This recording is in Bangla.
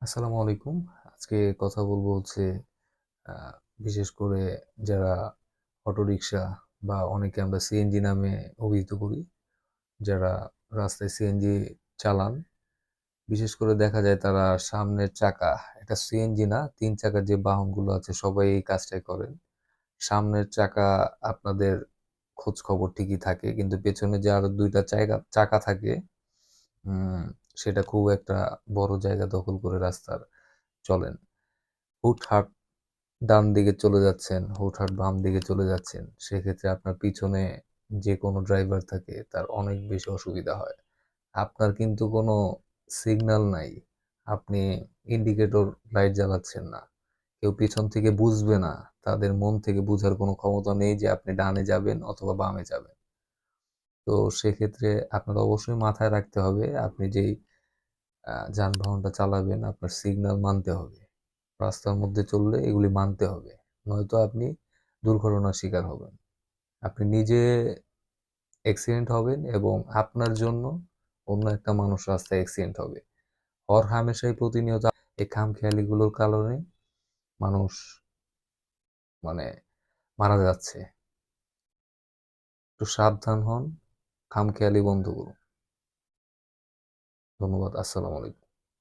আসসালামু আলাইকুম। আজকে কথা বলবো হচ্ছে আ বিশেষ করে যারা অটোরিকশা বা অনেকে আমরা সিএনজি নামে অভিহিত করি। যারা রাস্তায় সিএনজি চালান, বিশেষ করে দেখা যায় তারা সামনের চাকা, এটা সিএনজি না, ৩ চাকার যে বাহনগুলো আছে সবাই এই কাজটাই করেন। সামনের চাকা আপনাদের খোঁজ খবর ঠিকই থাকে। কিন্তু পেছনে যে আরো ২ টা চাকা থাকে, উম সেটা খুব একটা বড় জায়গা দখল করে রাস্তার চলেন। হুটহাট ডান দিকে চলে যাচ্ছেন, হুটহাট বাম দিকে চলে যাচ্ছেন। সেক্ষেত্রে আপনার পিছনে যে কোনো ড্রাইভার থাকে তার অনেক বেশি অসুবিধা হয়। আপনার কিন্তু কোনো সিগন্যাল নাই। আপনি ইন্ডিকেটর লাইট জ্বালাচ্ছেন না। কেউ পিছন থেকে বুঝবে না। তাদের মন থেকে বুঝার কোনো ক্ষমতা নেই যে আপনি ডানে যাবেন অথবা বামে যাবেন। তো সেক্ষেত্রে আপনার অবশ্যই মাথায় রাখতে হবে আপনি যেই যানবাহনটা চালাবেন আপনার সিগন্যাল মানতে হবে। রাস্তার মধ্যে চললে এগুলি মানতে হবে। নয়তো আপনি দুর্ঘটনার শিকার হবেন। আপনি নিজে অ্যাক্সিডেন্ট হবেন এবং আপনার জন্য অন্য একটা মানুষ রাস্তায় অ্যাক্সিডেন্ট হবে। হরহামেশাই প্রতিনিয়ত এই খামখেয়ালিগুলোর কারণে মানুষ মানে মারা যাচ্ছে। একটু সাবধান হন, খামখেয়ালি বন্ধ করুন। ধন্যবাদ। আসসালামু আলাইকুম।